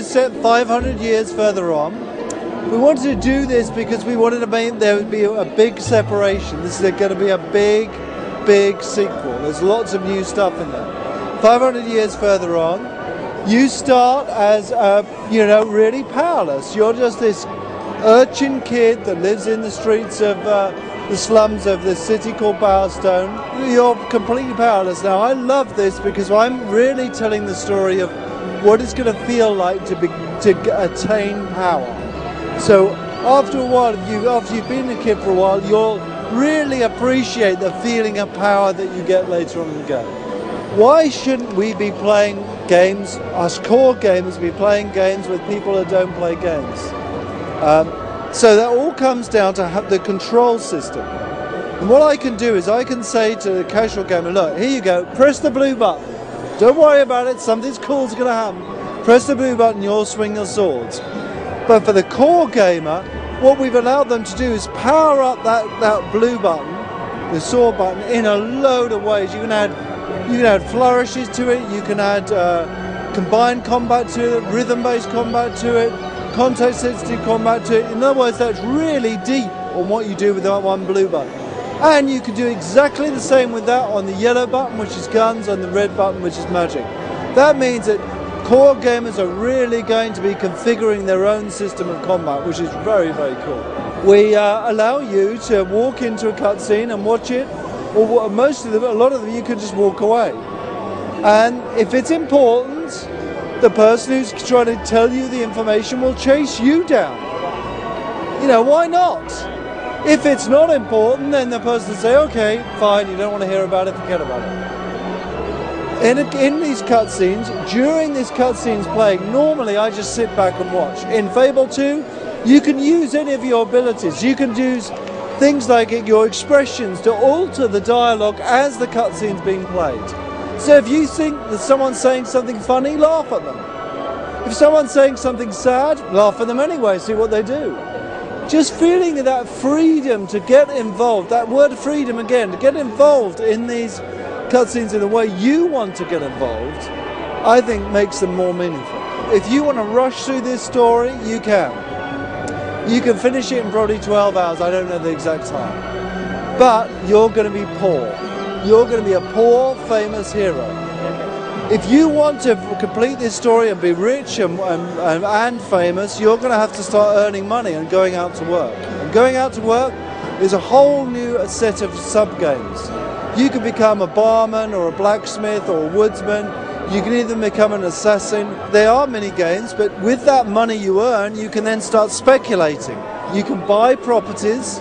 is set 500 years further on. We wanted to do this because we wanted to make there would be a big separation. This is going to be a big sequel. There's lots of new stuff in there. 500 years further on, you start as, really powerless. You're just this urchin kid that lives in the streets of the slums of this city called Bowerstone. You're completely powerless. Now, I love this because I'm really telling the story of what it's going to feel like to attain power. So after a while, after you've been a kid for a while, you'll really appreciate the feeling of power that you get later on in the game. Why shouldn't we be playing games, us core gamers, be playing games with people who don't play games? So that all comes down to the control system. And what I can do is I can say to the casual gamer, look, here you go, press the blue button. Don't worry about it, something's cool's going to happen. Press the blue button, you'll swing your swords. But for the core gamer, what we've allowed them to do is power up that blue button, the sword button, in a load of ways. You can add flourishes to it, you can add combined combat to it, rhythm-based combat to it, context-sensitive combat to it. In other words, that's really deep on what you do with that one blue button. And you can do exactly the same with that on the yellow button, which is guns, and the red button, which is magic. That means that core gamers are really going to be configuring their own system of combat, which is very cool. We allow you to walk into a cutscene and watch it, or most of them, a lot of them, you can just walk away. And if it's important, the person who's trying to tell you the information will chase you down. You know, why not? If it's not important, then the person will say, okay, fine, you don't want to hear about it, forget about it. In these cutscenes, during these cutscenes playing, normally I just sit back and watch. In Fable 2, you can use any of your abilities. You can use things like your expressions to alter the dialogue as the cutscene's being played. So if you think that someone's saying something funny, laugh at them. If someone's saying something sad, laugh at them anyway, see what they do. Just feeling that freedom to get involved, that word freedom again, to get involved in these cutscenes in the way you want to get involved, I think makes them more meaningful. If you want to rush through this story, you can. You can finish it in probably 12 hours, I don't know the exact time. But you're going to be poor. You're going to be a poor, famous hero. If you want to complete this story and be rich and famous, you're going to have to start earning money and going out to work. And going out to work is a whole new set of sub-games. You can become a barman or a blacksmith or a woodsman. You can even become an assassin. There are mini games, but with that money you earn, you can then start speculating. You can buy properties,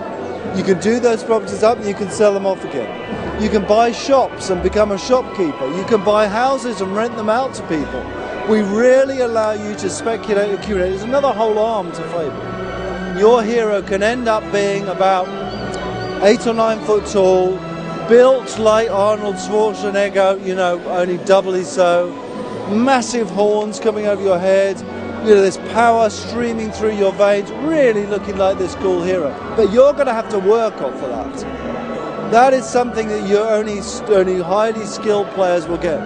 you can do those properties up and you can sell them off again. You can buy shops and become a shopkeeper. You can buy houses and rent them out to people. We really allow you to speculate and accumulate. There's another whole arm to Fable. Your hero can end up being about 8 or 9 foot tall, built like Arnold Schwarzenegger, you know, only doubly so. Massive horns coming over your head. You know, there's power streaming through your veins, really looking like this cool hero. But you're going to have to work on for that. That is something that only highly skilled players will get.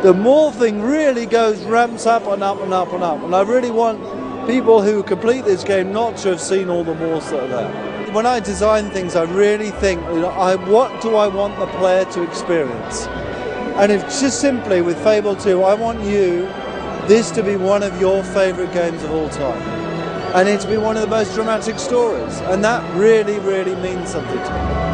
The morph thing really ramps up and up and up and up. And I really want people who complete this game not to have seen all the morphs that are there. When I design things, I really think, you know, what do I want the player to experience? And it's just simply with Fable 2, I want this to be one of your favourite games of all time. And it to be one of the most dramatic stories. And that really, really means something to me.